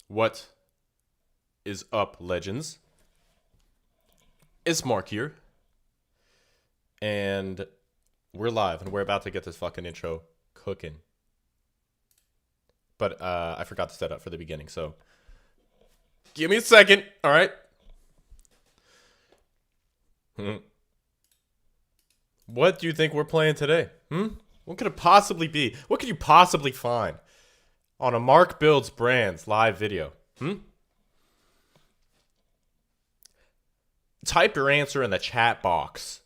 What is up, legends? It's Mark here, and we're live, and we're about to get this fucking intro cooking. But I forgot to set up for the beginning, so give me a second, all right? What do you think we're playing today? What could it possibly be? What could you possibly find on a Mark Builds Brands live video? Type your answer in the chat box.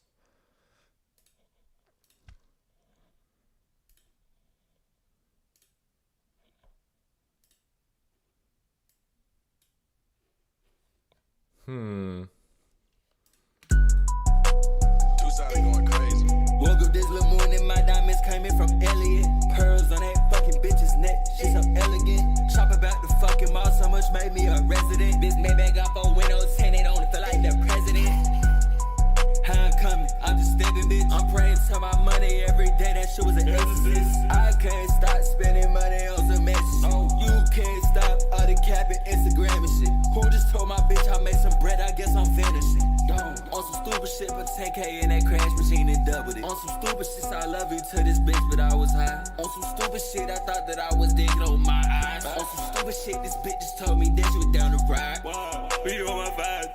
Going crazy. Woke up this little morning, my diamonds came in from Elliot. Pearls on that fucking bitch's neck, she so elegant. Chop about the fucking mall, so much made me a resident. Bitch Maybach got 4 windows, 10, it only feel like the president. How I'm coming, I'm just stepping, bitch. I'm praying to my money every day, that shit was an exorcist. I can't stop spending money on some messages. Oh, you can't stop all the capping, Instagram and shit. Who just told my bitch I made some bread, I guess I'm finishing. On some stupid shit, put 10K in that crash machine and doubled it. On some stupid shit, I love you to this bitch, but I was high. On some stupid shit, I thought that I was digging on my eyes. On some stupid shit, this bitch just told me that she was down the ride. Wow, you on my vibe.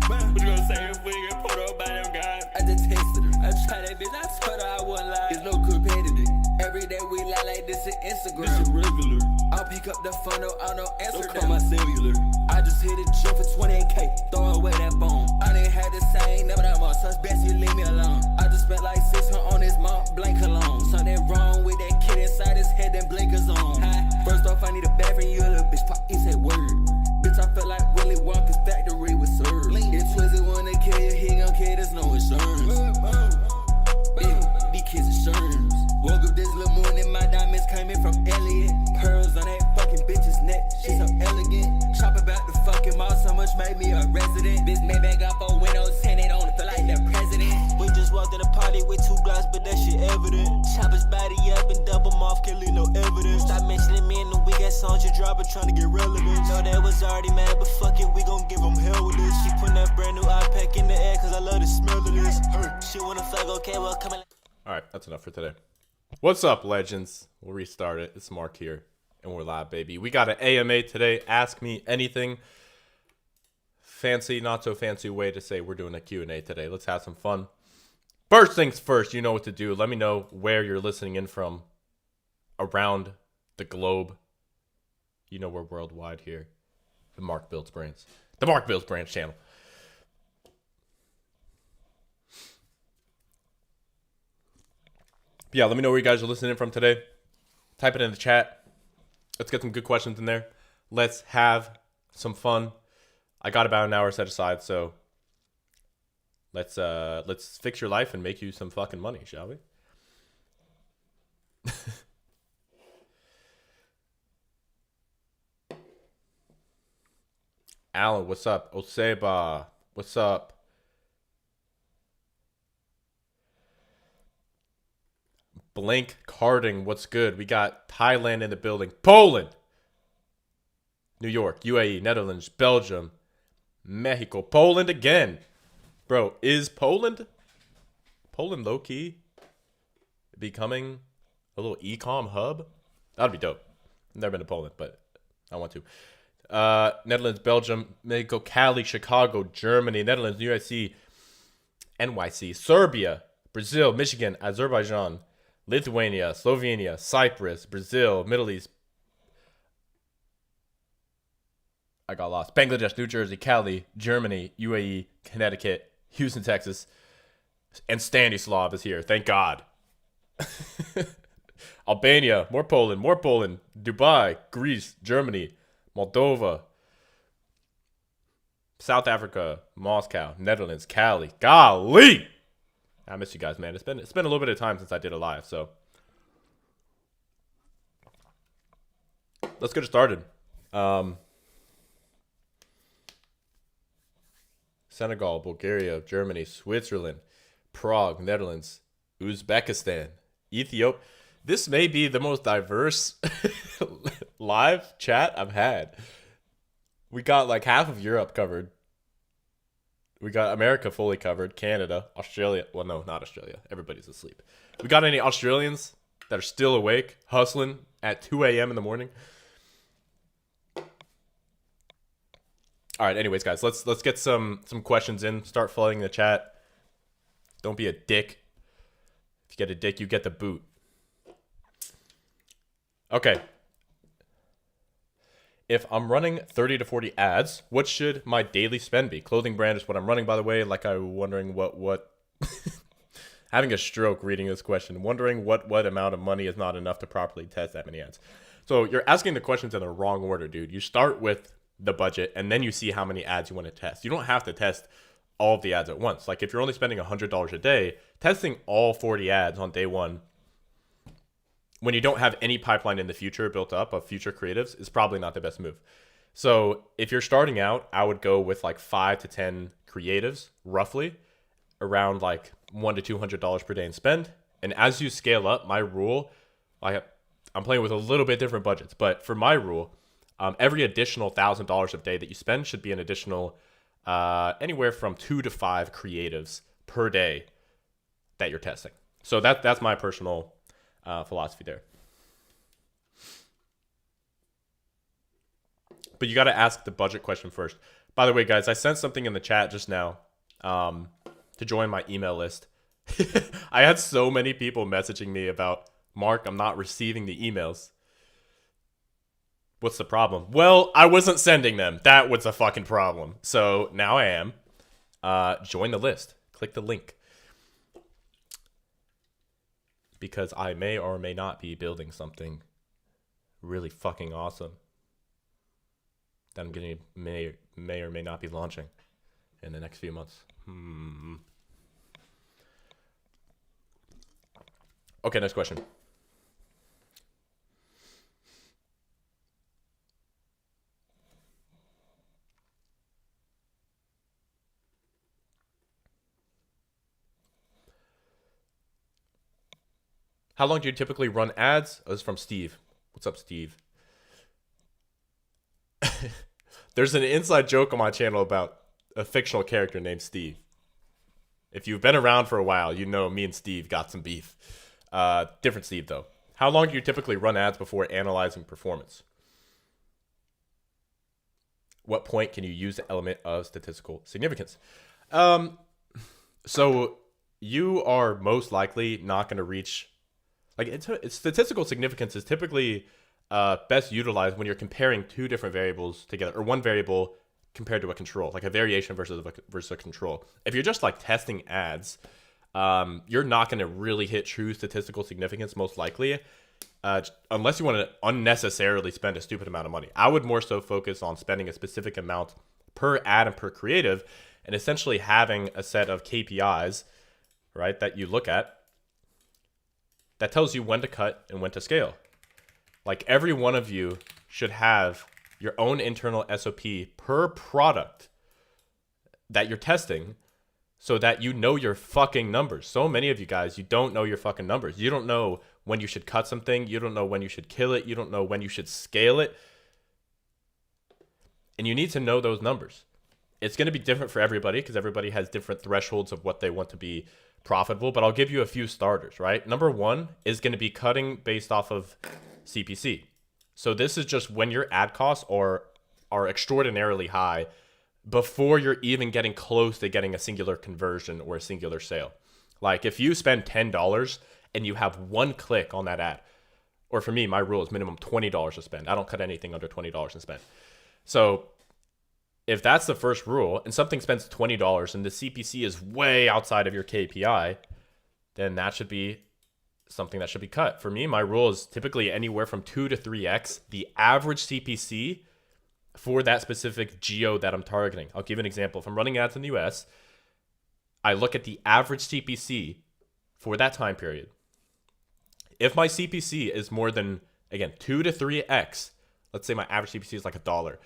What you gonna say if we get put up by them guys? I just texted her. I tried that bitch, I told her I wouldn't lie. It's no competitive. Every day we lie like this in Instagram. This is regular. I'll pick up the phone, no, I don't answer Don't call my cellular. I just hit a jump for 28K, throw away that phone. I didn't have the same number that much, so it's best you leave me alone. I just spent like 600 on this Mont Blanc cologne. Something wrong with that kid inside his head, then blinkers on. First off, I need a bathroom, you a little bitch, fuck, he said word. Bitch, I felt like Willy Wonka's factory with serve. If Twizzy wanna kill you, he gon' kill, there's no insurance. Yeah, these kids are sherms. Woke up this little morning, my diamonds came in from Elliot. Pearls on that fucking bitch's neck, she so elegant. Chop about the fucking mall, so much made me a resident. Bitch Maybach got 4 windows, 10, it only feel like the president. We just walked in a party with 2 blocks, but that shit evident. Chop his body up and double him off, can't leave no evidence. Stop mentioning me in the week, that songs you dropping, trying to get relevant. Know that was already mad, but fuck it, we gon' give him hell with this. She putting that brand new iPad in the air, cause I love the smell of this. She wanna fuck, okay, well, come on. Alright, that's enough for today. What's up, legends? We'll restart it. It's Mark here, and we're live, baby. We got an AMA today. Ask me anything. Fancy, not so fancy way to say we're doing a Q&A today. Let's have some fun. First things first, you know what to do. Let me know where you're listening in from around the globe. You know we're worldwide here. The Mark Builds Brands. The Mark Builds Brands channel. Yeah, let me know where you guys are listening in from today. Type it in the chat. Let's get some good questions in there. Let's have some fun. I got about an hour set aside, so let's fix your life and make you some fucking money, shall we? Alan, what's up? Oseba, what's up? Blank Carding, what's good? We got Thailand in the building. Poland! New York, UAE, Netherlands, Belgium, Mexico. Poland again. Bro, is Poland low-key becoming a little ecom hub? That'd be dope. I've never been to Poland, but I want to. Netherlands, Belgium, Mexico, Cali, Chicago, Germany, Netherlands, USC, NYC, Serbia, Brazil, Michigan, Azerbaijan, Lithuania, Slovenia, Cyprus, Brazil, Middle East. I got lost. Bangladesh, New Jersey, Cali, Germany, UAE, Connecticut, Houston, Texas, and Stanislav is here. Thank God. Albania, more Poland, Dubai, Greece, Germany, Moldova, South Africa, Moscow, Netherlands, Cali. Golly! I miss you guys, man. It's been a little bit of time since I did a live, so let's get it started. Senegal, Bulgaria, Germany, Switzerland, Prague, Netherlands, Uzbekistan, Ethiopia. This may be the most diverse live chat I've had. We got like half of Europe covered. We got America fully covered. Canada, Australia. Well, no, not Australia. Everybody's asleep. We got any Australians that are still awake, hustling at 2 a.m. in the morning? All right. Anyways, guys, let's get some questions in. Start flooding the chat. Don't be a dick. If you get a dick, you get the boot. Okay. If I'm running 30 to 40 ads, what should my daily spend be? Clothing brand is what I'm running, by the way. Like, I'm wondering what having a stroke reading this question. Wondering what amount of money is not enough to properly test that many ads. So you're asking the questions in the wrong order, dude. You start with the budget, and then you see how many ads you want to test. You don't have to test all of the ads at once. Like, if you're only spending $100 a day, testing all 40 ads on day one, when you don't have any pipeline in the future built up of future creatives, is probably not the best move. So if you're starting out, I would go with like 5 to 10 creatives, roughly, around like $100 to $200 per day in spend. And as you scale up, my rule, I'm playing with a little bit different budgets, but for my rule, every additional $1,000 a day that you spend should be an additional anywhere from 2 to 5 creatives per day that you're testing. So that's my personal philosophy there. But you got to ask the budget question first. By the way, guys, I sent something in the chat just now to join my email list. I had so many people messaging me about, Mark, I'm not receiving the emails. What's the problem? Well, I wasn't sending them. That was a fucking problem. So now I am. Join the list. Click the link. Because I may or may not be building something really fucking awesome that I'm getting may or may not be launching in the next few months. Okay, next question. How long do you typically run ads? Oh, this is from Steve. What's up, Steve? There's an inside joke on my channel about a fictional character named Steve. If you've been around for a while, you know me and Steve got some beef. Different Steve, though. How long do you typically run ads before analyzing performance? What point can you use the element of statistical significance? So you are most likely not going to reach... Like, it's statistical significance is typically best utilized when you're comparing two different variables together, or one variable compared to a control, like a variation versus a control. If you're just like testing ads, you're not going to really hit true statistical significance most likely, unless you want to unnecessarily spend a stupid amount of money. I would more so focus on spending a specific amount per ad and per creative, and essentially having a set of KPIs, right, that you look at that tells you when to cut and when to scale. Like, every one of you should have your own internal SOP per product that you're testing so that you know your fucking numbers. So many of you guys, you don't know your fucking numbers. You don't know when you should cut something. You don't know when you should kill it. You don't know when you should scale it. And you need to know those numbers. It's going to be different for everybody because everybody has different thresholds of what they want to be profitable, but I'll give you a few starters, right? Number one is going to be cutting based off of CPC. So this is just when your ad costs are extraordinarily high before you're even getting close to getting a singular conversion or a singular sale. Like, if you spend $10 and you have one click on that ad, or for me, my rule is minimum $20 to spend. I don't cut anything under $20 in spend. So if that's the first rule, and something spends $20 and the CPC is way outside of your KPI, then that should be something that should be cut. For me, my rule is typically anywhere from 2 to 3x the average CPC for that specific geo that I'm targeting. I'll give an example. If I'm running ads in the US, I look at the average CPC for that time period. If my CPC is more than, again, 2 to 3x, let's say my average CPC is like $1,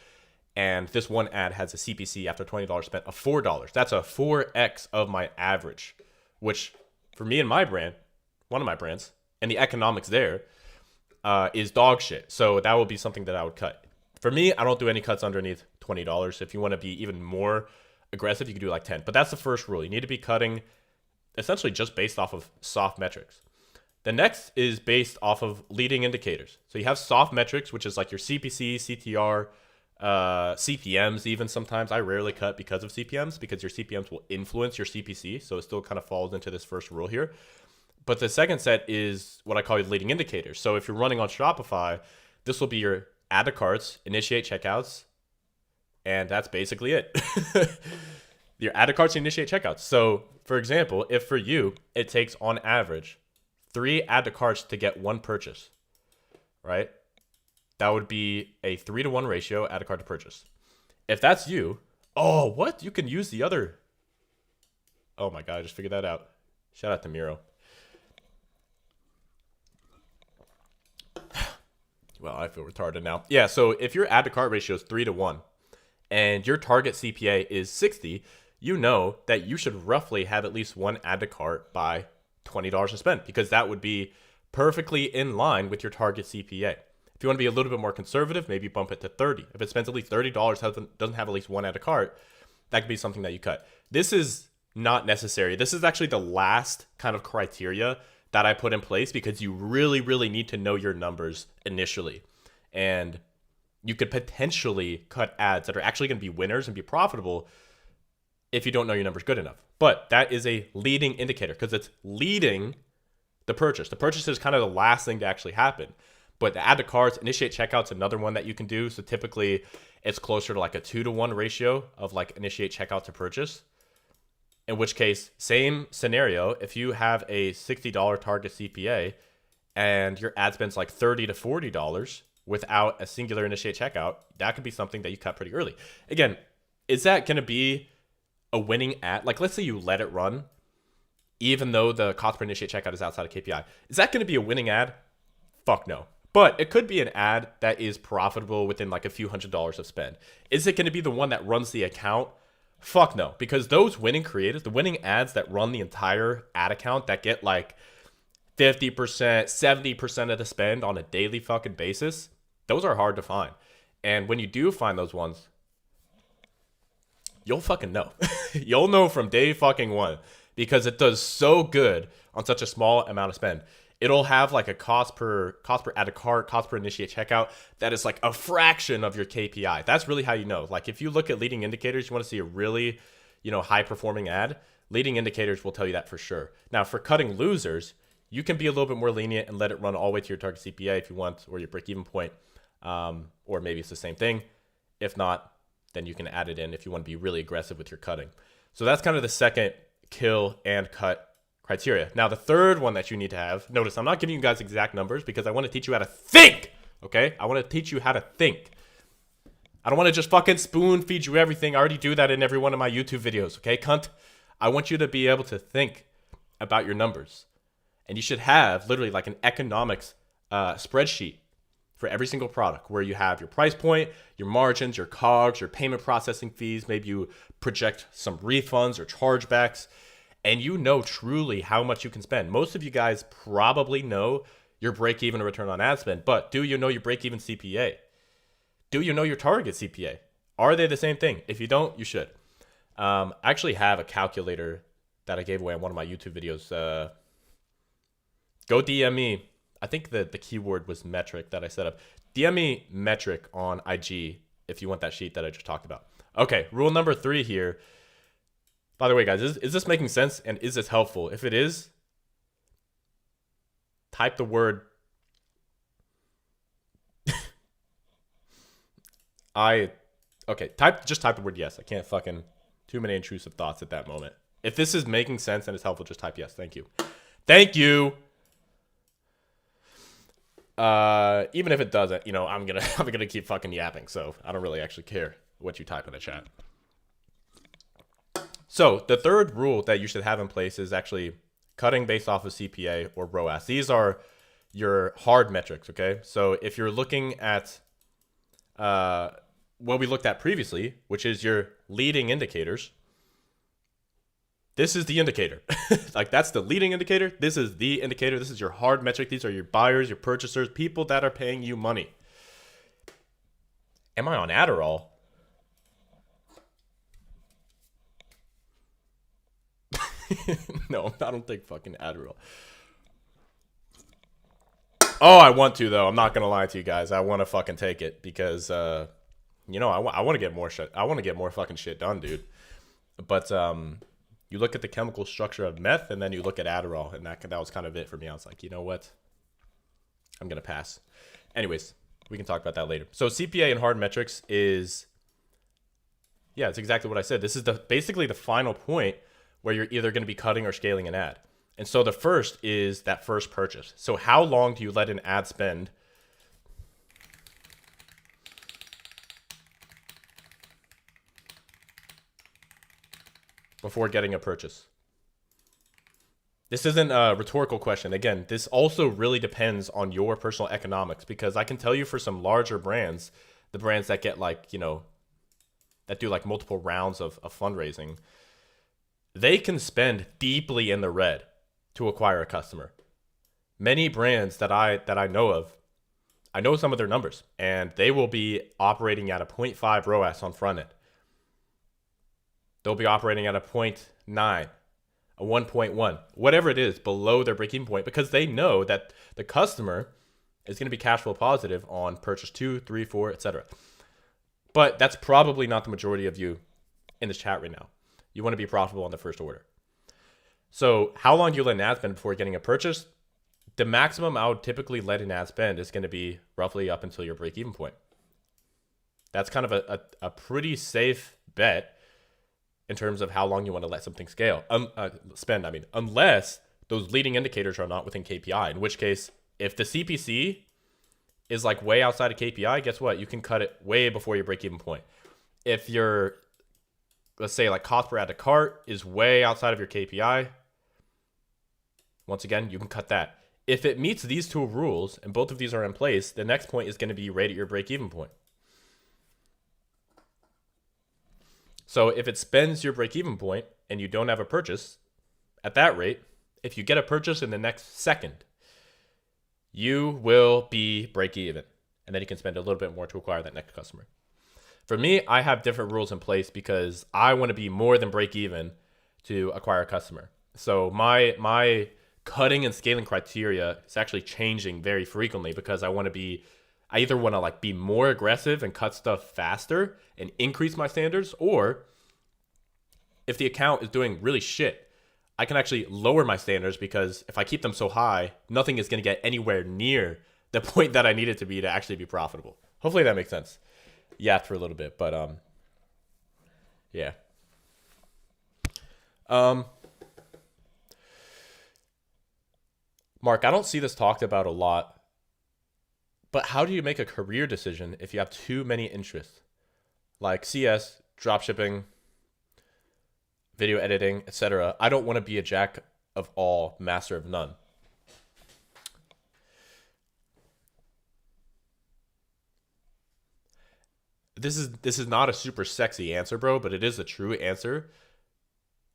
and this one ad has a CPC after $20 spent of $4. That's a 4x of my average, which for me and my brand, one of my brands, and the economics there is dog shit. So that would be something that I would cut. For me, I don't do any cuts underneath $20. If you want to be even more aggressive, you can do like 10. But that's the first rule. You need to be cutting essentially just based off of soft metrics. The next is based off of leading indicators. So you have soft metrics, which is like your CPC, CTR, CPMs even sometimes. I rarely cut because of CPMs, because your CPMs will influence your CPC. So it still kind of falls into this first rule here. But the second set is what I call your leading indicators. So if you're running on Shopify, this will be your add to carts, initiate checkouts, and that's basically it. Your add to carts and initiate checkouts. So for example, if for you, it takes on average 3 add to carts to get 1 purchase, right? That would be a 3-to-1 ratio add to cart to purchase. If that's you, oh, what? You can use the other. Oh my God, I just figured that out. Shout out to Miro. Well, I feel retarded now. Yeah, so if your add to cart ratio is 3-to-1 and your target CPA is 60, you know that you should roughly have at least 1 add to cart by $20 to spend, because that would be perfectly in line with your target CPA. If you want to be a little bit more conservative, maybe bump it to 30. If it spends at least $30, doesn't have at least 1 add to cart, that could be something that you cut. This is not necessary. This is actually the last kind of criteria that I put in place, because you really, really need to know your numbers initially. And you could potentially cut ads that are actually going to be winners and be profitable if you don't know your numbers good enough. But that is a leading indicator, because it's leading the purchase. The purchase is kind of the last thing to actually happen. But the add to carts, initiate checkout's another one that you can do. So typically it's closer to like a 2-to-1 ratio of like initiate checkout to purchase. In which case, same scenario, if you have a $60 target CPA and your ad spend's like $30 to $40 without a singular initiate checkout, that could be something that you cut pretty early. Again, is that going to be a winning ad? Like, let's say you let it run, even though the cost per initiate checkout is outside of KPI. Is that going to be a winning ad? Fuck no. But it could be an ad that is profitable within like a few $100s of spend. Is it going to be the one that runs the account? Fuck no. Because those winning creatives, the winning ads that run the entire ad account, that get like 50%, 70% of the spend on a daily fucking basis, those are hard to find. And when you do find those ones, you'll fucking know. You'll know from day fucking one, because it does so good on such a small amount of spend. It'll have like a cost per add to cart, cost per initiate checkout that is like a fraction of your KPI. That's really how you know. Like if you look at leading indicators, you want to see a really, high performing ad, leading indicators will tell you that for sure. Now for cutting losers, you can be a little bit more lenient and let it run all the way to your target CPA if you want, or your break even point, or maybe it's the same thing. If not, then you can add it in if you want to be really aggressive with your cutting. So that's kind of the second kill and cut criteria. Now, the third one that you need to have, notice I'm not giving you guys exact numbers because I want to teach you how to think, okay? I want to teach you how to think. I don't want to just fucking spoon feed you everything. I already do that in every one of my YouTube videos, okay, cunt? I want you to be able to think about your numbers. And you should have literally like an economics spreadsheet for every single product, where you have your price point, your margins, your COGS, your payment processing fees. Maybe you project some refunds or chargebacks, and you know truly how much you can spend. Most of you guys probably know your break-even return on ad spend, but do you know your break-even CPA? Do you know your target CPA? Are they the same thing? If you don't, you should. I actually have a calculator that I gave away on one of my YouTube videos. Go DM me. I think the keyword was metric that I set up. DM me metric on IG if you want that sheet that I just talked about. Okay, rule number 3 here. By the way, guys, is this making sense, and is this helpful? If it is, type the word just type the word yes. I can't fucking too many intrusive thoughts at that moment. If this is making sense and it's helpful, just type yes. Thank you. Thank you. Even if it doesn't, I'm gonna keep fucking yapping, so I don't really actually care what you type in the chat. So the third rule that you should have in place is actually cutting based off of CPA or ROAS. These are your hard metrics, okay? So if you're looking at what we looked at previously, which is your leading indicators, this is the indicator. Like, that's the leading indicator. This is the indicator. This is your hard metric. These are your buyers, your purchasers, people that are paying you money. Am I on Adderall? No, I don't take fucking Adderall. Oh, I want to though. I'm not gonna lie to you guys. I want to fucking take it because, I want to get more shit. I want to get more fucking shit done, dude. But you look at the chemical structure of meth, and then you look at Adderall, and that was kind of it for me. I was like, you know what? I'm gonna pass. Anyways, we can talk about that later. So CPA and hard metrics is, yeah, it's exactly what I said. This is basically the final point where you're either going to be cutting or scaling an ad. And so the first is that first purchase. So how long do you let an ad spend before getting a purchase? This isn't a rhetorical question. Again, this also really depends on your personal economics, because I can tell you for some larger brands, the brands that get like, that do like multiple rounds of fundraising, they can spend deeply in the red to acquire a customer. Many brands that I know of, I know some of their numbers, and they will be operating at a 0.5 ROAS on front end. They'll be operating at a 0.9, a 1.1, whatever it is below their break-even point, because they know that the customer is going to be cash flow positive on purchase 2, 3, 4, etc. But that's probably not the majority of you in this chat right now. You want to be profitable on the first order. So how long do you let an ad spend before getting a purchase? The maximum I would typically let an ad spend is going to be roughly up until your break-even point. That's kind of a pretty safe bet in terms of how long you want to let something spend, unless those leading indicators are not within KPI, in which case, if the CPC is like way outside of KPI, guess what? You can cut it way before your break-even point. If your, let's say like cost per add to cart is way outside of your KPI, once again, you can cut that. If it meets these two rules and both of these are in place, the next point is going to be right at your break-even point. So if it spends your break-even point and you don't have a purchase, at that rate, if you get a purchase in the next second, you will be break-even. And then you can spend a little bit more to acquire that next customer. For me, I have different rules in place because I want to be more than break-even to acquire a customer. So my cutting and scaling criteria is actually changing very frequently because I either want to like be more aggressive and cut stuff faster and increase my standards, or if the account is doing really shit, I can actually lower my standards, because if I keep them so high, nothing is going to get anywhere near the point that I need it to be actually be profitable. Hopefully that makes sense. Yapped for a little bit, but yeah. Mark, I don't see this talked about a lot, but how do you make a career decision if you have too many interests? Like CS, dropshipping, video editing, etc. I don't want to be a jack of all, master of none. This is not a super sexy answer, bro, but it is a true answer.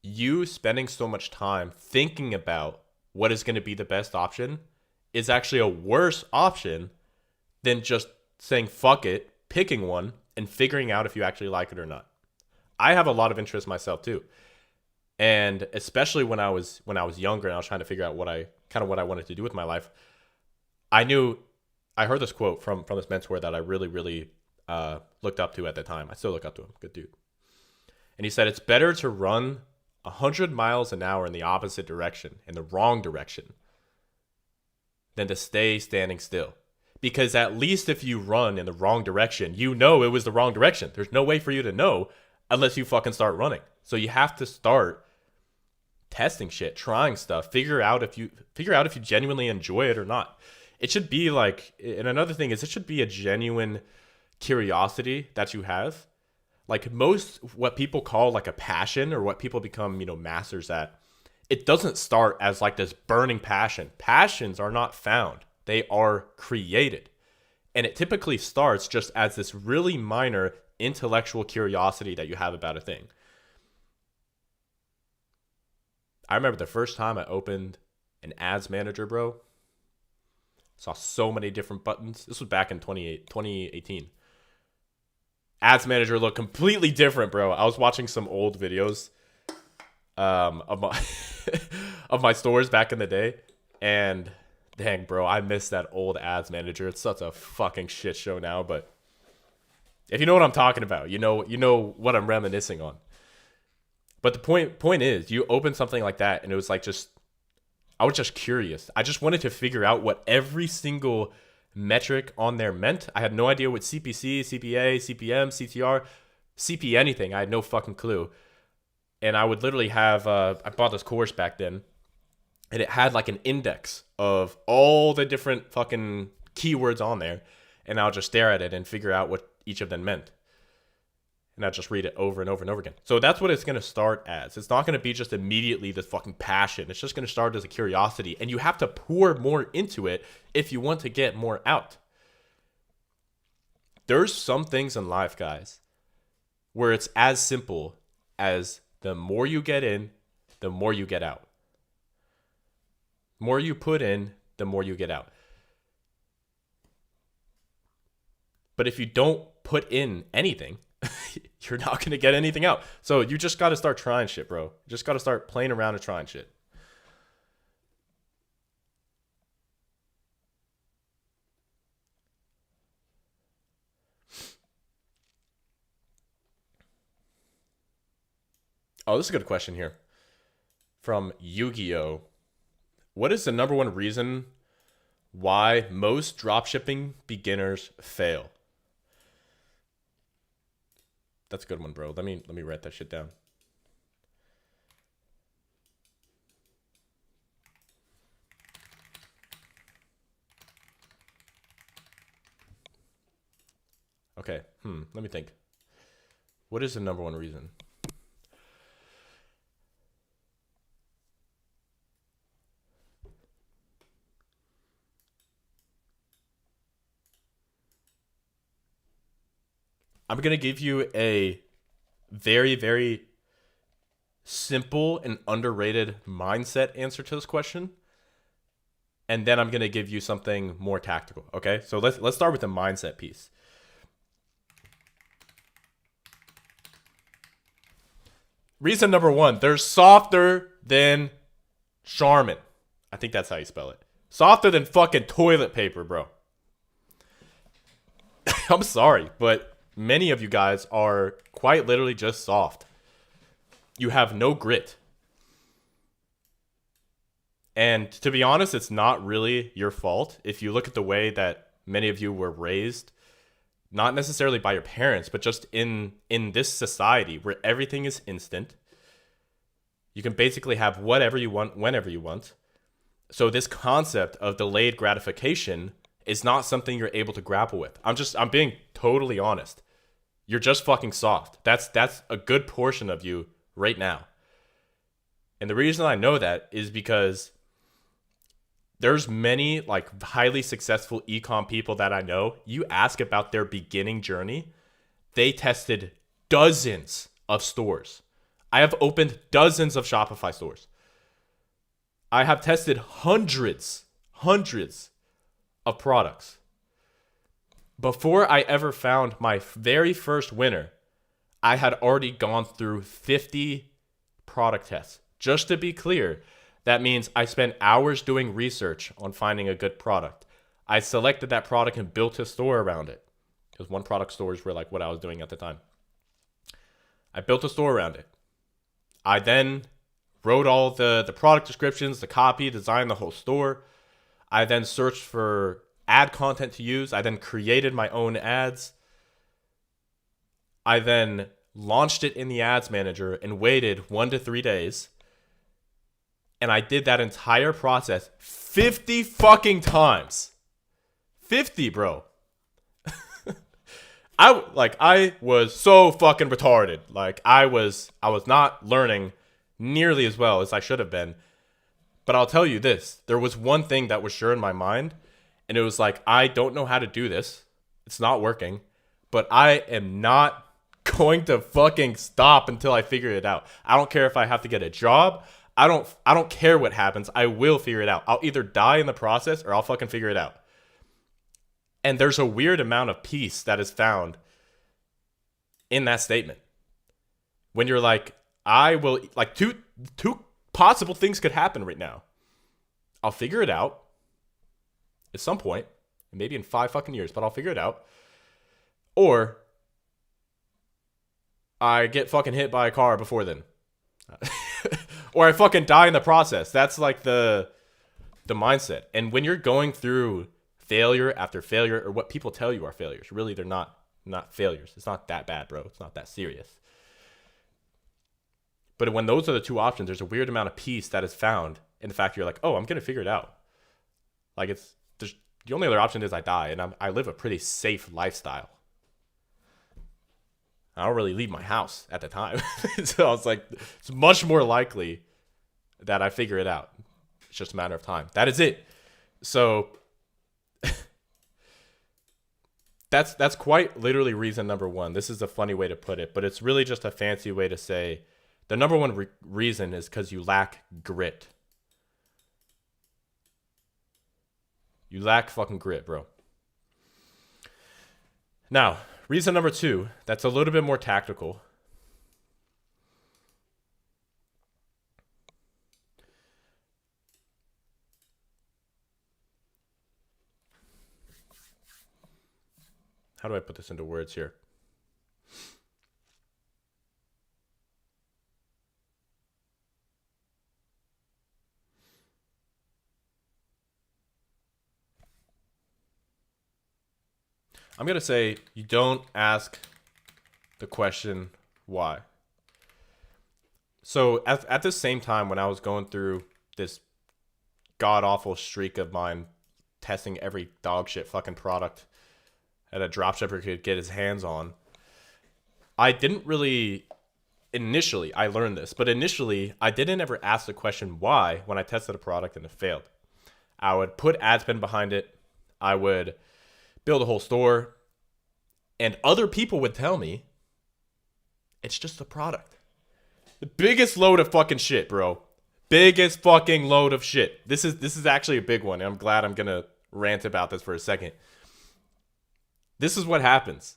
You spending so much time thinking about what is going to be the best option is actually a worse option than just saying fuck it, picking one, and figuring out if you actually like it or not. I have a lot of interest myself too. And especially when I was younger and I was trying to figure out what I wanted to do with my life, I heard this quote from this mentor that I really, really looked up to at the time. I still look up to him. Good dude. And he said, it's better to run 100 miles an hour in the opposite direction, in the wrong direction, than to stay standing still. Because at least if you run in the wrong direction, you know it was the wrong direction. There's no way for you to know unless you fucking start running. So you have to start testing shit, trying stuff, figure out if you genuinely enjoy it or not. It should be like, and another thing is, it should be a genuine curiosity that you have. Like most what people call like a passion, or what people become, masters at, it doesn't start as like this burning passion. Passions are not found. They are created. And it typically starts just as this really minor intellectual curiosity that you have about a thing. I remember the first time I opened an ads manager, bro. Saw so many different buttons. This was back in 2018. Ads manager looked completely different, bro. I was watching some old videos of my of my stores back in the day, and dang, bro, I miss that old ads manager. It's such a fucking shit show now, but if you know what I'm talking about, you know what I'm reminiscing on. But the point is, you open something like that, and it was like I was just curious. I just wanted to figure out what every single metric on there meant. I had no idea what CPC, CPA, CPM, CTR, CP anything. I had no fucking clue. And I would literally have, I bought this course back then, and it had like an index of all the different fucking keywords on there. And I'll just stare at it and figure out what each of them meant. And I'll just read it over and over and over again. So that's what it's going to start as. It's not going to be just immediately this fucking passion. It's just going to start as a curiosity. And you have to pour more into it if you want to get more out. There's some things in life, guys, where it's as simple as the more you get in, the more you get out. The more you put in, the more you get out. But if you don't put in anything, you're not going to get anything out. So you just got to start trying shit, bro. You just got to start playing around and trying shit. Oh, this is a good question here. From Yu-Gi-Oh! What is the number one reason why most dropshipping beginners fail? That's a good one, bro. Let me write that shit down. Okay. Let me think. What is the number one reason? I'm going to give you a very, very simple and underrated mindset answer to this question. And then I'm going to give you something more tactical. Okay. So let's start with the mindset piece. Reason number one, they're softer than Charmin. I think that's how you spell it. Softer than fucking toilet paper, bro. I'm sorry, but many of you guys are quite literally just soft. You have no grit. And to be honest, it's not really your fault. If you look at the way that many of you were raised, not necessarily by your parents, but just in this society where everything is instant. You can basically have whatever you want, whenever you want. So this concept of delayed gratification is not something you're able to grapple with. I'm being totally honest. You're just fucking soft. That's a good portion of you right now. And the reason I know that is because there's many like highly successful ecom people that I know. You ask about their beginning journey, they tested dozens of stores. I have opened dozens of Shopify stores. I have tested hundreds of products. Before I ever found my very first winner, I had already gone through 50 product tests. Just to be clear, that means I spent hours doing research on finding a good product. I selected that product and built a store around it. Because one product stores were like what I was doing at the time. I built a store around it. I then wrote all the product descriptions, the copy, designed the whole store. I then searched for ad content to use. I then created my own ads. I then launched it in the ads manager and waited 1 to 3 days. And I did that entire process 50 fucking times. 50, bro. I was so fucking retarded. Like I was not learning nearly as well as I should have been. But I'll tell you this, there was one thing that was sure in my mind, and it was like, I don't know how to do this. It's not working, but I am not going to fucking stop until I figure it out. I don't care if I have to get a job. I don't care what happens. I will figure it out. I'll either die in the process or I'll fucking figure it out. And there's a weird amount of peace that is found in that statement. When you're like, I will, like, two possible things could happen right now. I'll figure it out at some point, maybe in 5 fucking years, but I'll figure it out. Or I get fucking hit by a car before then. Or I fucking die in the process. That's like the mindset. And when you're going through failure after failure, or what people tell you are failures, really they're not failures. It's not that bad, bro. It's not that serious. But when those are the two options, there's a weird amount of peace that is found in the fact you're like, oh, I'm gonna figure it out. Like, there's the only other option is I die, and I live a pretty safe lifestyle. I don't really leave my house at the time. So I was like, it's much more likely that I figure it out. It's just a matter of time. That is it. So that's quite literally reason number one. This is a funny way to put it, but it's really just a fancy way to say the number one reason is because you lack grit. You lack fucking grit, bro. Now, reason number two, that's a little bit more tactical. How do I put this into words here? I'm going to say you don't ask the question why. So at the same time when I was going through this god-awful streak of mine testing every dog shit fucking product that a dropshipper could get his hands on, I didn't really, initially, I learned this, but initially I didn't ever ask the question why when I tested a product and it failed. I would put ad spend behind it. I would build a whole store, and other people would tell me it's just a product. The biggest load of fucking shit, bro. Biggest fucking load of shit. This is actually a big one, and I'm glad I'm gonna rant about this for a second. This is what happens,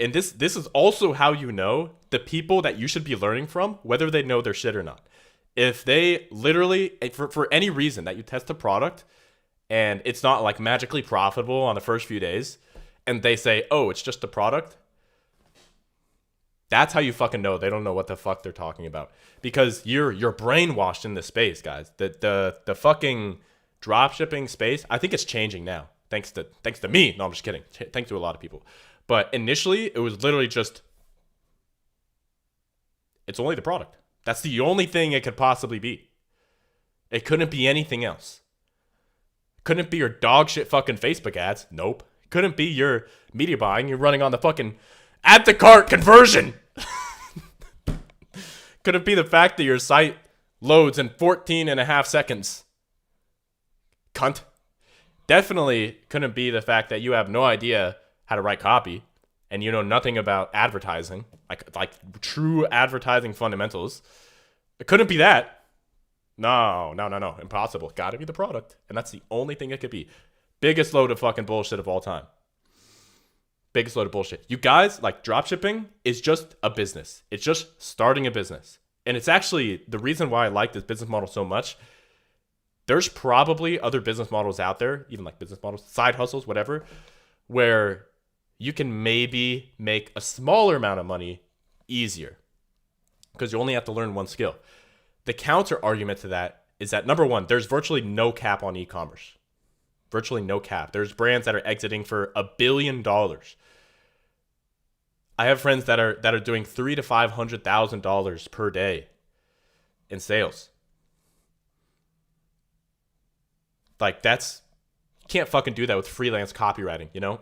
and this is also how you know the people that you should be learning from, whether they know their shit or not. If they literally, for any reason that you test a product and it's not like magically profitable on the first few days, and they say, oh, it's just a product, that's how you fucking know they don't know what the fuck they're talking about. Because you're brainwashed in this space, guys. The fucking dropshipping space, I think it's changing now. Thanks to me. No, I'm just kidding. Thanks to a lot of people. But initially, it was literally just, it's only the product. That's the only thing it could possibly be. It couldn't be anything else. Couldn't be your dog shit fucking Facebook ads. Nope. Couldn't be your media buying. You're running on the fucking add to cart conversion. Couldn't be the fact that your site loads in 14.5 seconds. Cunt. Definitely couldn't be the fact that you have no idea how to write copy and you know nothing about advertising, like true advertising fundamentals. It couldn't be that. No. Impossible. Gotta be the product. And that's the only thing it could be. Biggest load of fucking bullshit of all time. Biggest load of bullshit. You guys, like, dropshipping is just a business. It's just starting a business. And it's actually the reason why I like this business model so much. There's probably other business models out there, even like business models, side hustles, whatever, where you can maybe make a smaller amount of money easier because you only have to learn one skill. The counter argument to that is that, number one, there's virtually no cap on e-commerce. Virtually no cap. There's brands that are exiting for $1 billion. I have friends that are doing $300,000 to $500,000 per day in sales. Like, you can't fucking do that with freelance copywriting, you know?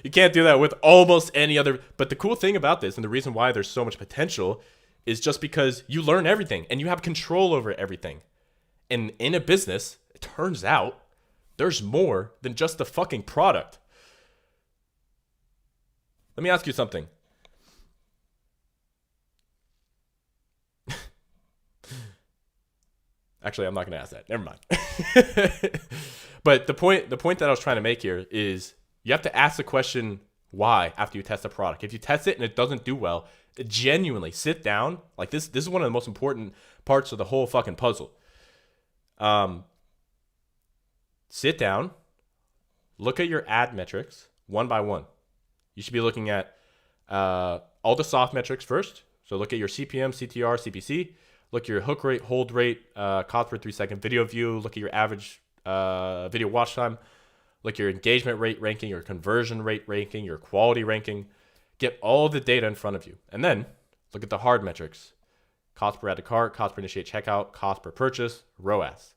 You can't do that with almost any other. But the cool thing about this, and the reason why there's so much potential, is just because you learn everything and you have control over everything. And in a business, it turns out there's more than just the fucking product. Let me ask you something. Actually, I'm not going to ask that. Never mind. But the point that I was trying to make here is you have to ask the question why after you test a product. If you test it and it doesn't do well, genuinely sit down. Like this is one of the most important parts of the whole fucking puzzle. Sit down, look at your ad metrics one by one. You should be looking at all the soft metrics first. So look at your CPM, CTR, CPC. Look at your hook rate, hold rate, cost per 3-second video view. Look at your average video watch time. Look at your engagement rate ranking, your conversion rate ranking, your quality ranking. Get all the data in front of you. And then look at the hard metrics. Cost per add to cart, cost per initiate checkout, cost per purchase, ROAS.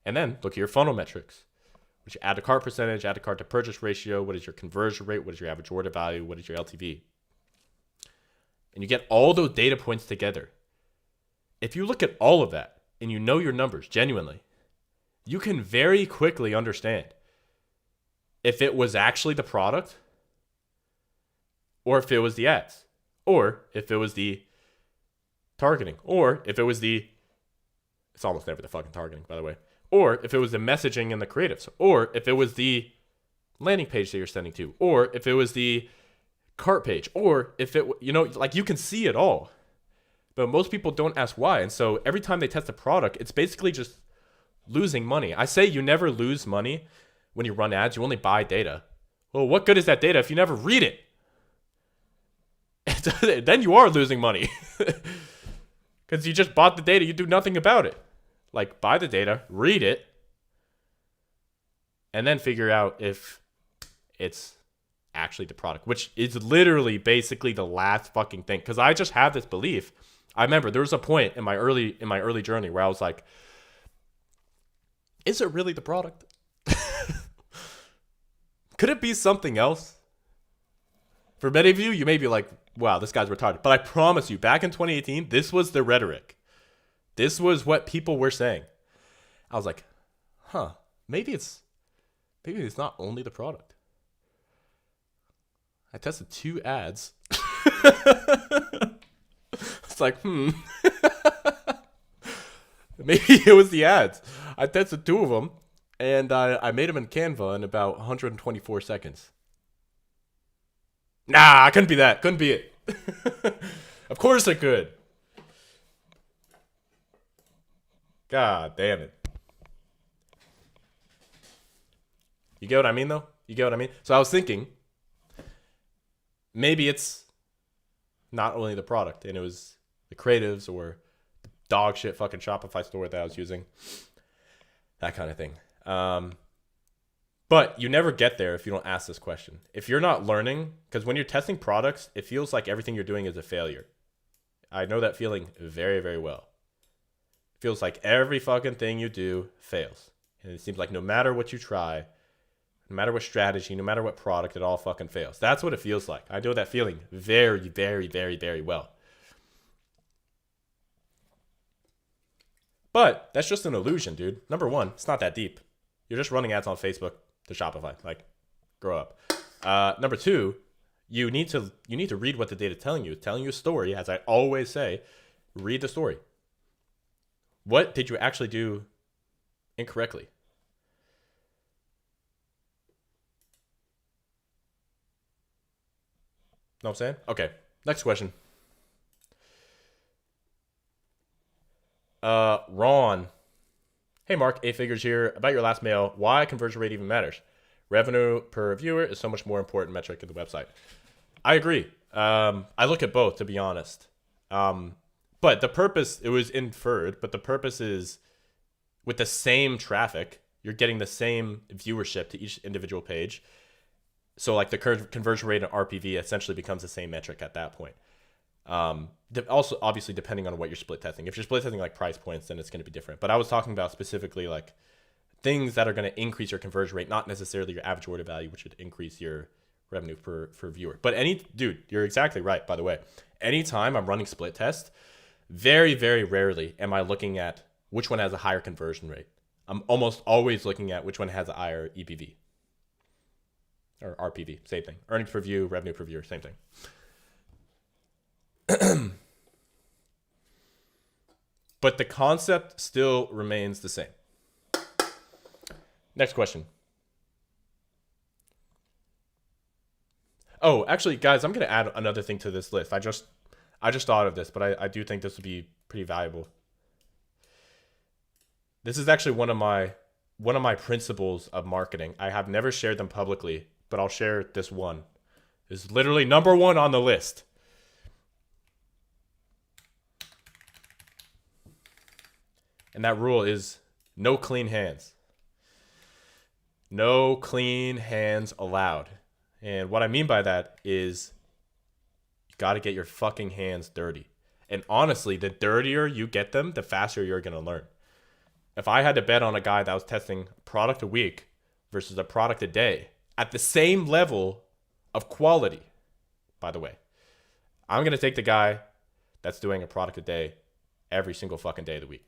And then look at your funnel metrics, which add to cart percentage, add to cart to purchase ratio, what is your conversion rate, what is your average order value, what is your LTV. And you get all those data points together. If you look at all of that and you know your numbers genuinely, you can very quickly understand if it was actually the product or if it was the ads or if it was the targeting or if it was it's almost never the fucking targeting, by the way, or if it was the messaging and the creatives, or if it was the landing page that you're sending to, or if it was the cart page, or if it, like you can see it all. But most people don't ask why. And so every time they test a product, it's basically just losing money. I say you never lose money when you run ads, you only buy data. Well, what good is that data if you never read it? Then you are losing money. Because you just bought the data, you do nothing about it. Like, buy the data, read it, and then figure out if it's actually the product, which is literally basically the last fucking thing. Because I just have this belief. I remember there was a point in my early journey where I was like, is it really the product? Could it be something else? For many of you, you may be like, wow, this guy's retarded. But I promise you, back in 2018, this was the rhetoric. This was what people were saying. I was like, maybe it's not only the product. I tested 2 ads. It's like, maybe it was the ads. I tested 2 of them, and I made them in Canva in about 124 seconds. Nah, I couldn't be that. Couldn't be it. Of course I could. God damn it. You get what I mean, though? You get what I mean? So I was thinking, maybe it's not only the product, and it was the creatives or the dog shit fucking Shopify store that I was using. That kind of thing. But you never get there if you don't ask this question. If you're not learning, because when you're testing products, it feels like everything you're doing is a failure. I know that feeling very, very well. It feels like every fucking thing you do fails. And it seems like no matter what you try, no matter what strategy, no matter what product, it all fucking fails. That's what it feels like. I know that feeling very, very, very, very well. But that's just an illusion, dude. Number one, it's not that deep. You're just running ads on Facebook to Shopify. Like, grow up. Number two, you need to read what the data is telling you. It's telling you a story, as I always say. Read the story. What did you actually do incorrectly? Know what I'm saying? Okay, next question. Ron. Hey Mark, 8 figures here. About your last mail, why conversion rate even matters? Revenue per viewer is so much more important metric in the website. I agree. I look at both, to be honest. But the purpose, it was inferred, but the purpose is with the same traffic, you're getting the same viewership to each individual page. So like the conversion rate and RPV essentially becomes the same metric at that point. Also, obviously, depending on what you're split testing. If you're split testing like price points, then it's going to be different. But I was talking about specifically like things that are going to increase your conversion rate, not necessarily your average order value, which would increase your revenue per viewer. But dude, you're exactly right, by the way. Anytime I'm running split test, very, very rarely am I looking at which one has a higher conversion rate. I'm almost always looking at which one has a higher EPV. Or RPV, same thing. Earnings per view, revenue per viewer, same thing. But the concept still remains the same. Next question. Oh, actually, guys, I'm gonna add another thing to this list. I just thought of this, but I do think this would be pretty valuable. This is actually one of my principles of marketing. I have never shared them publicly, but I'll share this one. It's literally number one on the list. And that rule is no clean hands. No clean hands allowed. And what I mean by that is you got to get your fucking hands dirty. And honestly, the dirtier you get them, the faster you're going to learn. If I had to bet on a guy that was testing a product a week versus a product a day at the same level of quality, by the way, I'm going to take the guy that's doing a product a day every single fucking day of the week.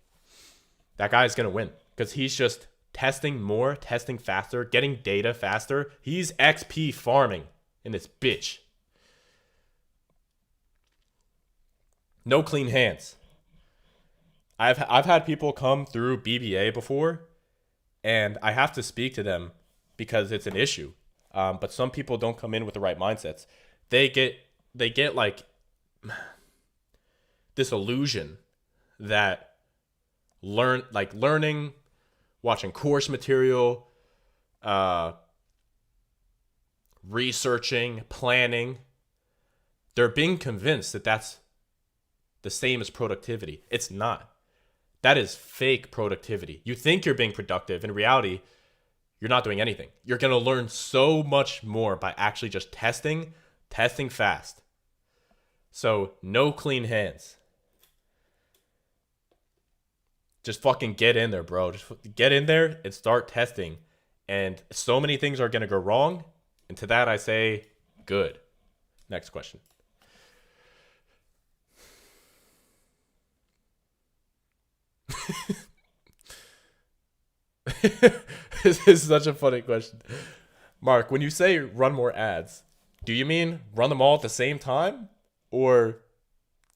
That guy's going to win because he's just testing more, testing faster, getting data faster. He's XP farming in this bitch. No clean hands. I've had people come through BBA before, and I have to speak to them because it's an issue. But some people don't come in with the right mindsets. They get like this illusion that learning, watching course material, researching, planning, they're being convinced that that's the same as productivity. It's not. That is fake productivity. You think you're being productive. In reality, you're not doing anything. You're going to learn so much more by actually just testing fast. So, no clean hands. Just fucking get in there, bro. Just get in there and start testing. And so many things are going to go wrong. And to that, I say, good. Next question. This is such a funny question. Mark, when you say run more ads, do you mean run them all at the same time? Or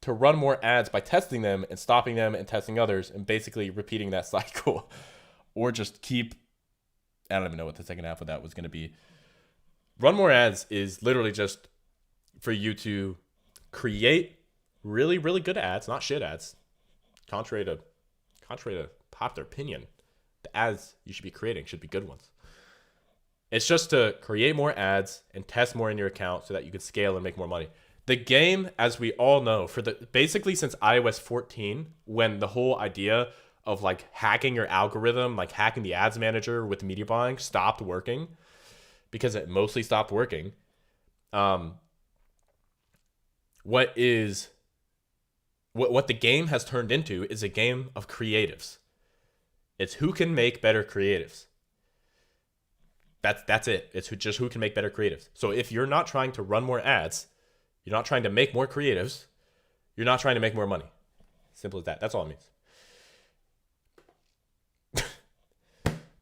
to run more ads by testing them and stopping them and testing others and basically repeating that cycle? Or just keep, I don't even know what the second half of that was going to be. Run more ads is literally just for you to create really, really good ads, not shit ads. Contrary to popular opinion, the ads you should be creating should be good ones. It's just to create more ads and test more in your account so that you can scale and make more money. The game, as we all know, basically since iOS 14, when the whole idea of like hacking your algorithm, like hacking the ads manager with media buying stopped working, because it mostly stopped working. What the game has turned into is a game of creatives. It's who can make better creatives. That's it. It's just who can make better creatives. So if you're not trying to run more ads, you're not trying to make more creatives, you're not trying to make more money. Simple as that. That's all it means.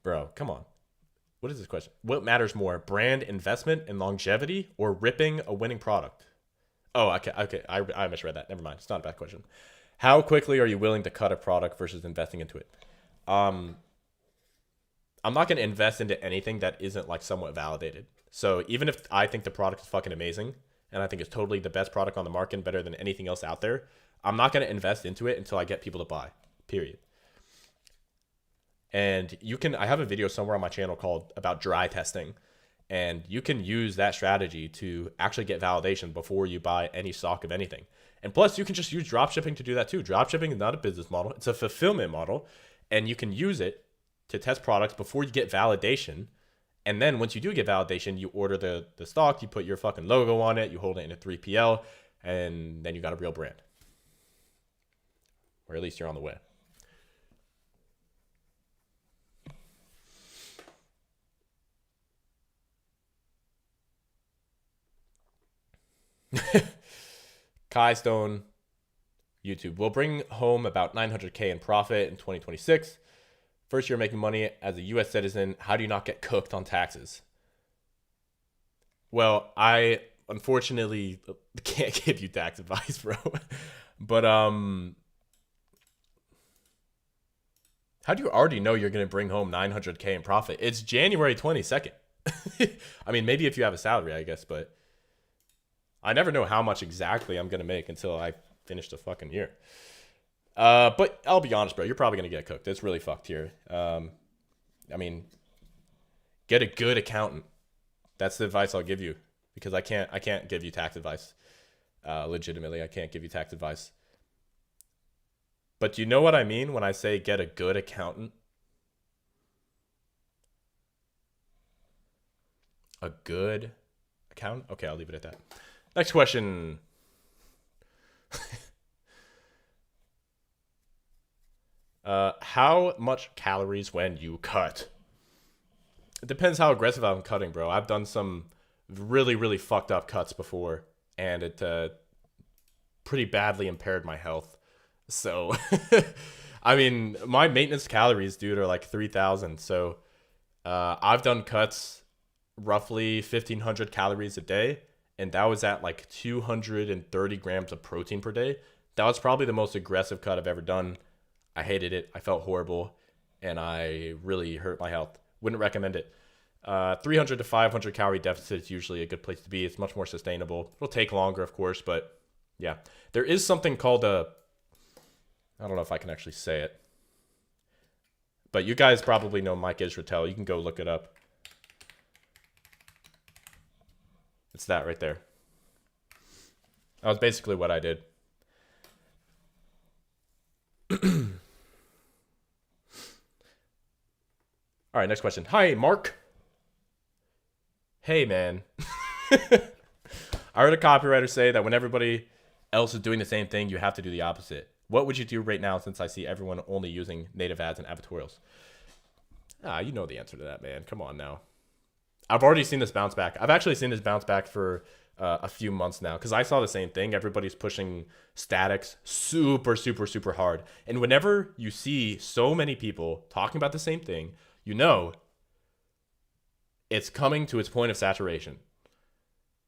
Bro, come on. What is this question? What matters more, brand investment and longevity or ripping a winning product? Oh, okay. I misread that. Never mind. It's not a bad question. How quickly are you willing to cut a product versus investing into it? I'm not going to invest into anything that isn't like somewhat validated. So even if I think the product is fucking amazing and I think it's totally the best product on the market and better than anything else out there, I'm not going to invest into it until I get people to buy, period. And I have a video somewhere on my channel called about dry testing. And you can use that strategy to actually get validation before you buy any stock of anything. And plus, you can just use dropshipping to do that too. Dropshipping is not a business model. It's a fulfillment model. And you can use it to test products before you get validation. And then once you do get validation, you order the stock, you put your fucking logo on it, you hold it in a 3PL, and then you got a real brand. Or at least you're on the way. Kai Stone, YouTube. We'll bring home about $900K in profit in 2026. First year making money as a U.S. citizen. How do you not get cooked on taxes? Well, I unfortunately can't give you tax advice, bro. But how do you already know you're going to bring home $900K in profit? It's January 22nd. I mean, maybe if you have a salary, I guess, but I never know how much exactly I'm gonna make until I finish the fucking year. But I'll be honest, bro. You're probably gonna get cooked. It's really fucked here. I mean, get a good accountant. That's the advice I'll give you, because I can't give you tax advice. Legitimately, I can't give you tax advice. But you know what I mean when I say get a good accountant? A good accountant? Okay, I'll leave it at that. Next question. How much calories when you cut? It depends how aggressive I'm cutting, bro. I've done some really, really fucked up cuts before, and it pretty badly impaired my health. So, I mean, my maintenance calories, dude, are like 3,000. So, I've done cuts roughly 1,500 calories a day, and that was at like 230 grams of protein per day. That was probably the most aggressive cut I've ever done. I hated it. I felt horrible, and I really hurt my health. Wouldn't recommend it. 300 to 500 calorie deficit is usually a good place to be. It's much more sustainable. It'll take longer, of course, but yeah. There is something called I don't know if I can actually say it, but you guys probably know Mike Israetel. You can go look it up. It's that right there. That was basically what I did. All right, next question. Hi, Mark. Hey, man. I heard a copywriter say that when everybody else is doing the same thing, you have to do the opposite. What would you do right now, since I see everyone only using native ads and advertorials? You know the answer to that, man. Come on now. I've already seen this bounce back. I've actually seen this bounce back for a few months now, because I saw the same thing. Everybody's pushing statics super, super, super hard. And whenever you see so many people talking about the same thing, you know it's coming to its point of saturation.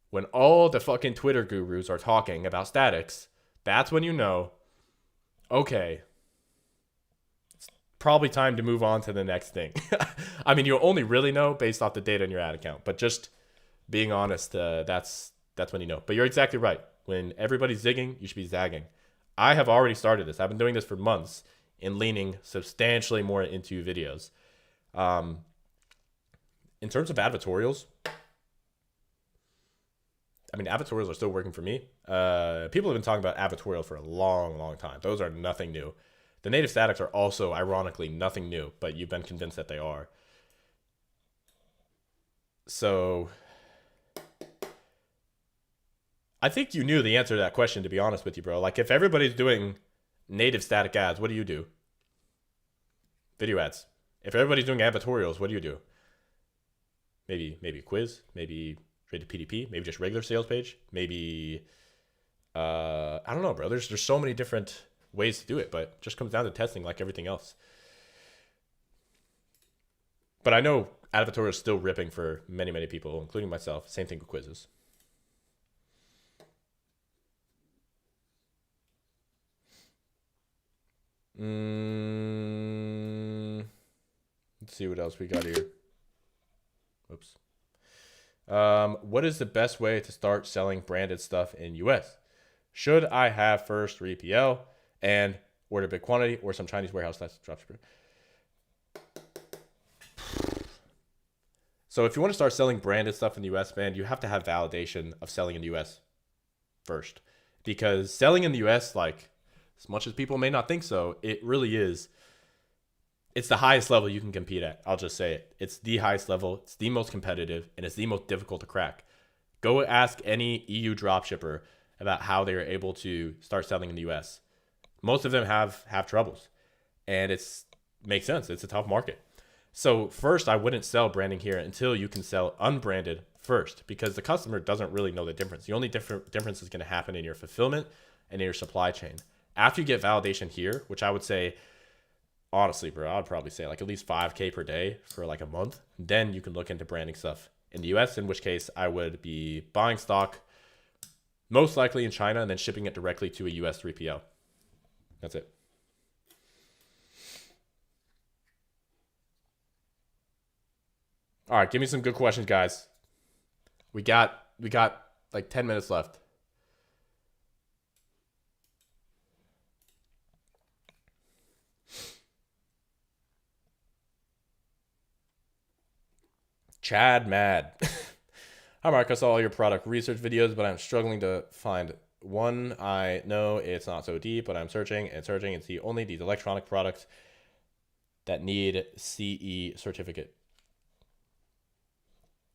When all the fucking Twitter gurus are talking about statics, that's when you know, okay, it's probably time to move on to the next thing. I mean, you'll only really know based off the data in your ad account, but just being honest, that's when you know. But you're exactly right. When everybody's zigging, you should be zagging. I have already started this. I've been doing this for months and leaning substantially more into videos. In terms of advertorials, I mean, advertorials are still working for me. People have been talking about advertorial for a long, long time. Those are nothing new. The native statics are also, ironically, nothing new, but you've been convinced that they are. So I think you knew the answer to that question, to be honest with you, bro. Like, if everybody's doing native static ads, what do you do? Video ads. If everybody's doing advertorials, what do you do? Maybe a quiz, maybe rated PDP, maybe just regular sales page, maybe I don't know, bro. There's so many different ways to do it, but it just comes down to testing like everything else. But I know advertorial is still ripping for many, many people, including myself. Same thing with quizzes. Let's see what else we got here. Oops. What is the best way to start selling branded stuff in US? Should I have first 3PL and order big quantity, or some Chinese warehouse that's dropshipper? So if you want to start selling branded stuff in the US, man, you have to have validation of selling in the US first. Because selling in the US, like, as much as people may not think so, it really is. It's the highest level you can compete at. I'll just say it. It's the highest level. It's the most competitive, and it's the most difficult to crack. Go ask any EU dropshipper about how they are able to start selling in the US. Most of them have troubles, and it's makes sense. It's a tough market. So first, I wouldn't sell branding here until you can sell unbranded first, because the customer doesn't really know the difference. The only difference is going to happen in your fulfillment and in your supply chain. After you get validation here, which I would say, honestly, bro, I would probably say like at least 5K per day for like a month. Then you can look into branding stuff in the US, in which case I would be buying stock, most likely in China, and then shipping it directly to a US 3PL. That's it. All right, give me some good questions, guys. We got like 10 minutes left. Chad Mad. Hi, Mark. I saw all your product research videos, but I'm struggling to find one. I know it's not so deep, but I'm searching and searching and see only these electronic products that need CE certificate.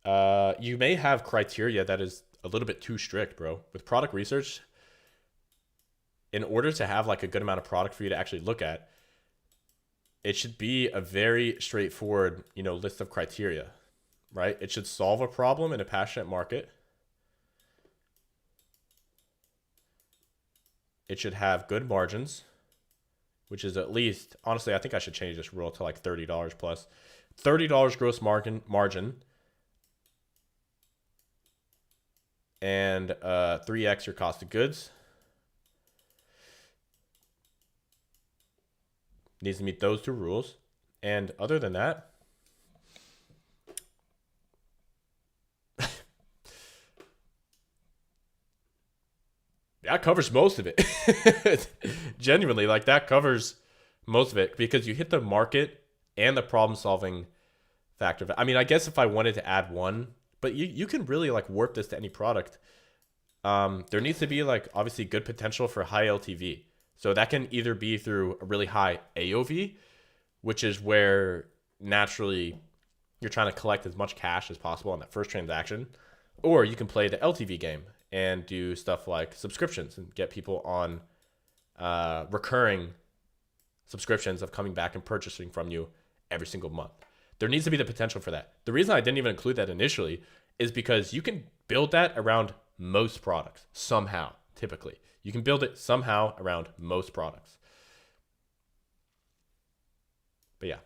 You may have criteria that is a little bit too strict, bro. With product research, in order to have like a good amount of product for you to actually look at, it should be a very straightforward, list of criteria, right? It should solve a problem in a passionate market. It should have good margins, which is at least, honestly, I think I should change this rule to like $30 plus. $30 gross margin. And 3x your cost of goods. Needs to meet those two rules. And other than that, that covers most of it. Genuinely, like that covers most of it because you hit the market and the problem solving factor. I mean, I guess if I wanted to add one, but you can really like warp this to any product. There needs to be like obviously good potential for high LTV. So that can either be through a really high AOV, which is where naturally you're trying to collect as much cash as possible on that first transaction, or you can play the LTV game and do stuff like subscriptions and get people on recurring subscriptions of coming back and purchasing from you every single month. There needs to be the potential for that. The reason I didn't even include that initially is because you can build that around most products somehow, typically. You can build it somehow around most products. But yeah.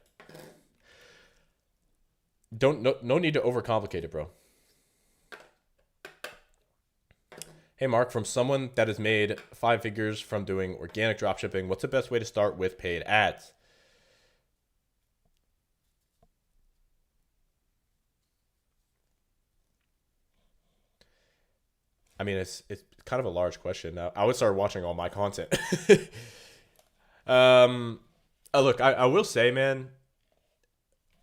No need to overcomplicate it, bro. Hey, Mark, from someone that has made 5 figures from doing organic dropshipping, what's the best way to start with paid ads? I mean, it's kind of a large question. I would start watching all my content. Look, I will say, man.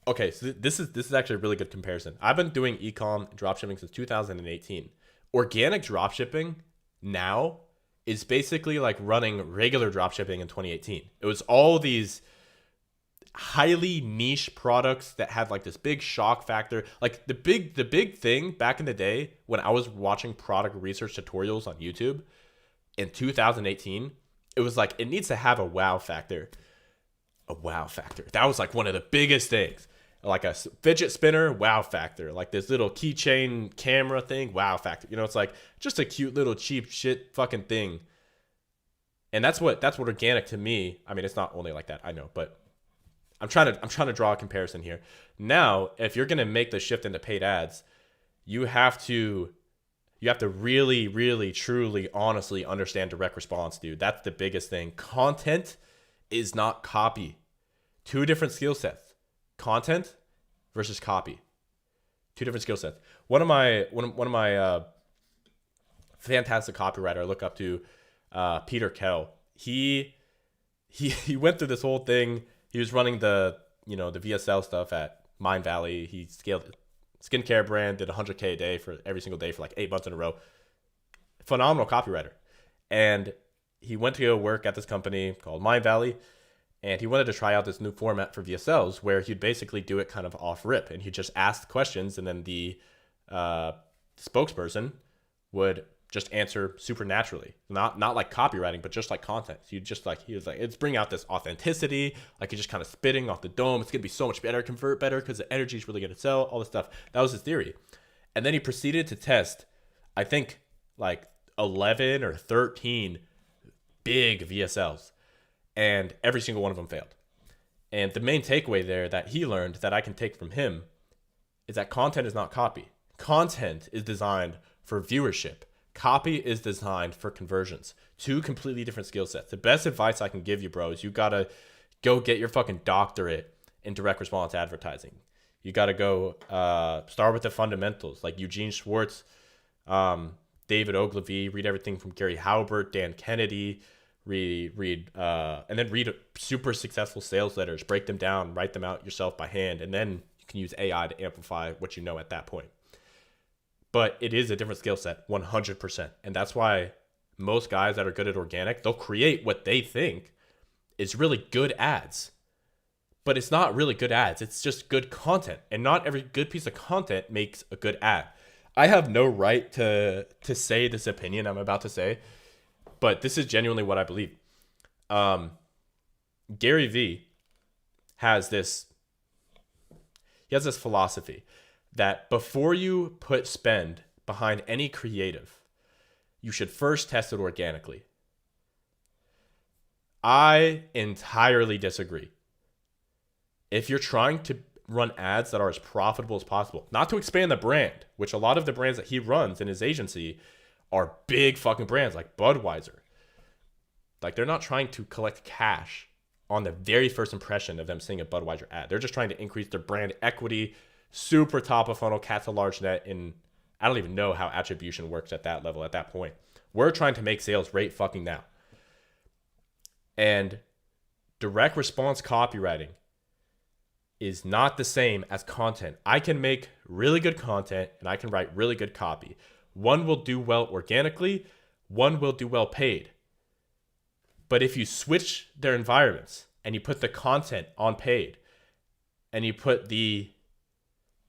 Okay, so this is actually a really good comparison. I've been doing ecom dropshipping since 2018. Organic dropshipping now is basically like running regular dropshipping in 2018. It was all these highly niche products that had like this big shock factor. Like the big thing back in the day when I was watching product research tutorials on YouTube in 2018, it was like it needs to have a wow factor. A wow factor. That was like one of the biggest things. Like a fidget spinner, wow factor. Like this little keychain camera thing, wow factor. It's like just a cute little cheap shit fucking thing. And that's what organic to me. I mean, it's not only like that, I know, but I'm trying to draw a comparison here. Now, if you're gonna make the shift into paid ads, you have to really, really, truly, honestly understand direct response, dude. That's the biggest thing. Content is not copy. Two different skill sets. Content versus copy. Two different skill sets. One of my fantastic copywriter I look up to, Peter Kell. He went through this whole thing. He was running the VSL stuff at Mind Valley. He scaled a skincare brand, did 100K a day for every single day for like 8 months in a row. Phenomenal copywriter. And he went to go work at this company called Mind Valley. And he wanted to try out this new format for VSLs where he'd basically do it kind of off rip. And he'd just ask questions and then the spokesperson would just answer super naturally. Not like copywriting, but just like content. So he was like, it's bringing out this authenticity. Like you're just kind of spitting off the dome. It's going to be so much better, convert better because the energy is really going to sell, all this stuff. That was his theory. And then he proceeded to test, I think, like 11 or 13 big VSLs. And every single one of them failed. And the main takeaway there that he learned that I can take from him is that content is not copy. Content is designed for viewership. Copy is designed for conversions. Two completely different skill sets. The best advice I can give you, bro, is you gotta go get your fucking doctorate in direct response advertising. You gotta go start with the fundamentals, like Eugene Schwartz, David Ogilvy. Read everything from Gary Halbert, Dan Kennedy. And then read super successful sales letters, break them down, write them out yourself by hand, and then you can use AI to amplify what you know at that point. But it is a different skill set, 100%. And that's why most guys that are good at organic, they'll create what they think is really good ads. But it's not really good ads. It's just good content. And not every good piece of content makes a good ad. I have no right to say this opinion I'm about to say, but this is genuinely what I believe. Gary Vee has this philosophy that before you put spend behind any creative, you should first test it organically. I entirely disagree. If you're trying to run ads that are as profitable as possible, not to expand the brand, which a lot of the brands that he runs in his agency are big fucking brands like Budweiser. Like, they're not trying to collect cash on the very first impression of them seeing a Budweiser ad. They're just trying to increase their brand equity, super top of funnel, cast a large net. And I don't even know how attribution works at that level at that point. We're trying to make sales right fucking now. And direct response copywriting is not the same as content. I can make really good content and I can write really good copy. One will do well organically, one will do well paid. But if you switch their environments and you put the content on paid and you put the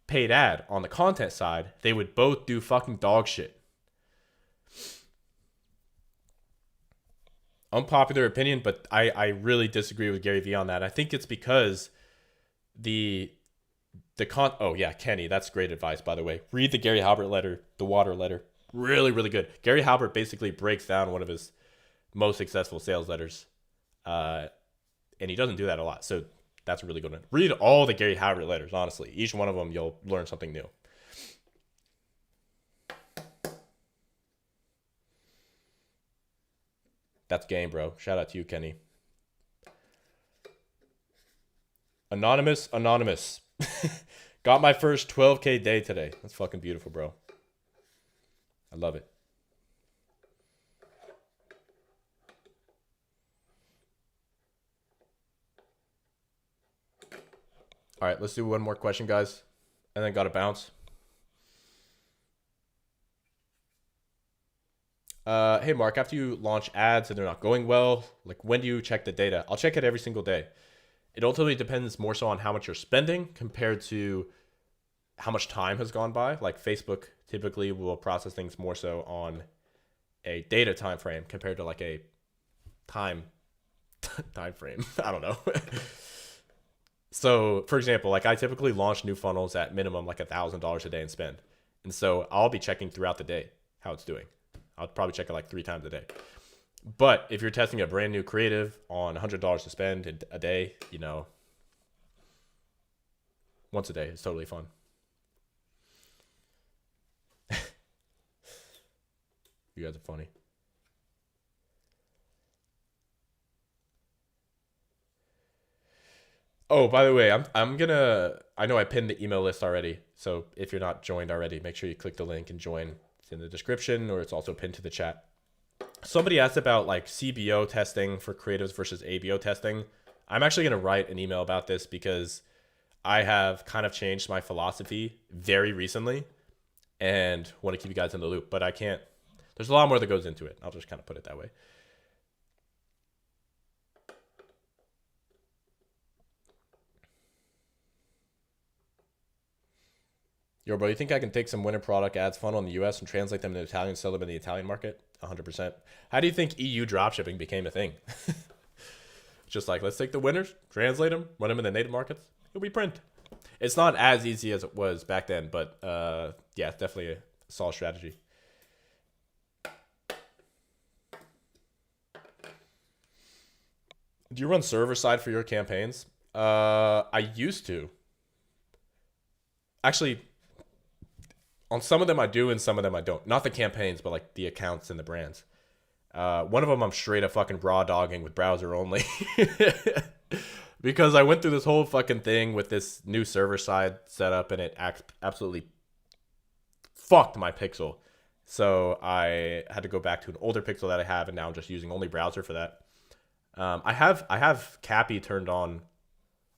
paid ad on the content side, they would both do fucking dog shit. Unpopular opinion, but I really disagree with Gary Vee on that. I think it's because oh yeah, Kenny, that's great advice, by the way. Read the Gary Halbert letter, the water letter. Really, really good. Gary Halbert basically breaks down one of his most successful sales letters. And he doesn't do that a lot. So that's a really good one. Read all the Gary Halbert letters, honestly. Each one of them, you'll learn something new. That's game, bro. Shout out to you, Kenny. Anonymous. Got my first 12K day today. That's fucking beautiful, bro. I love it. All right, let's do one more question, guys. And then gotta bounce. Hey, Mark, after you launch ads and they're not going well, like, when do you check the data? I'll check it every single day. It ultimately depends more so on how much you're spending compared to how much time has gone by. Like, Facebook typically will process things more so on a data time frame compared to like a time frame. I don't know. So, for example, like, I typically launch new funnels at minimum like $1,000 a day in spend. And so I'll be checking throughout the day how it's doing. I'll probably check it like 3 times a day. But if you're testing a brand new creative on $100 to spend a day, you know, once a day is totally fun. You guys are funny. Oh, by the way, I know I pinned the email list already. So if you're not joined already, make sure you click the link and join. It's in the description, or it's also pinned to the chat. Somebody asked about like CBO testing for creatives versus ABO testing. I'm actually going to write an email about this because I have kind of changed my philosophy very recently and want to keep you guys in the loop, but I can't. There's a lot more that goes into it. I'll just kind of put it that way. Yo, bro, you think I can take some winter product ads funnel in the US and translate them into Italian and sell them in the Italian market? 100%. How do you think EU dropshipping became a thing? Just like, let's take the winners, translate them, run them in the native markets. It'll be print. It's not as easy as it was back then, but yeah, it's definitely a solid strategy. Do you run server side for your campaigns? I used to. Actually, on some of them I do and some of them I don't. Not the campaigns, but like the accounts and the brands. One of them I'm straight up fucking raw dogging with browser only. Because I went through this whole fucking thing with this new server side setup and it absolutely fucked my pixel. So I had to go back to an older pixel that I have, and now I'm just using only browser for that. I have Cappy turned on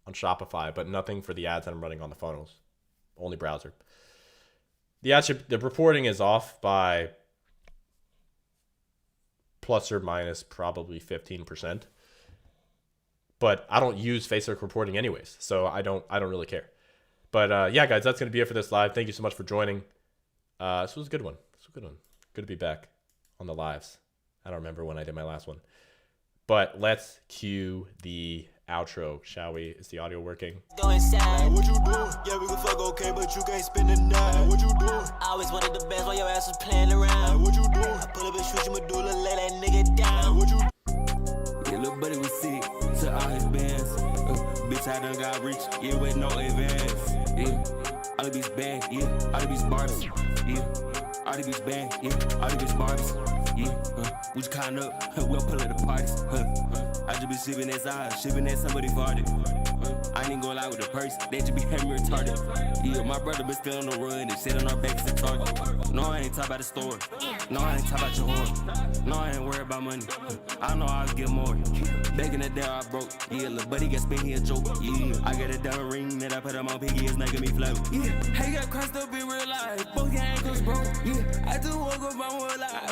on Shopify, but nothing for the ads that I'm running on the funnels. Only browser. The reporting is off by plus or minus probably 15%. But I don't use Facebook reporting anyways, so I don't really care. But yeah, guys, that's gonna be it for this live. Thank you so much for joining. This was a good one. Good to be back on the lives. I don't remember when I did my last one. But let's cue the outro, shall we? Is the audio working? Go inside. What you doing? Yeah, we can fuck okay, but you can't spend the night. What you doing? I always wanted the best while your ass was playing around. What you doing? I pull up and shoot your medulla, lay that nigga down. What you? Yeah, little buddy was sick to all his bands. Bitch, I done got rich, yeah, with no advance. Yeah, all of these bad, yeah, all of these barbs. Yeah, all of these bad, yeah, all of these barbs. Yeah, we just cotton up, we'll pull at the parties. I just be shipping that side, shipping that somebody farted. I ain't even gonna lie with the purse, they just be having me retarded. Yeah, my brother been still on the run, and shit on our backs and target. No, I ain't talk about the store. No, I ain't talk about your whore. No, I ain't worried about money. I know I'll get more. Back in the day, I broke. Yeah, little buddy got spent here a joke. Yeah, I got a diamond ring that I put on my piggy, it's making me float. Yeah, hey, got crossed up in real life. Both your ankles broke. Yeah, I just woke up on one life.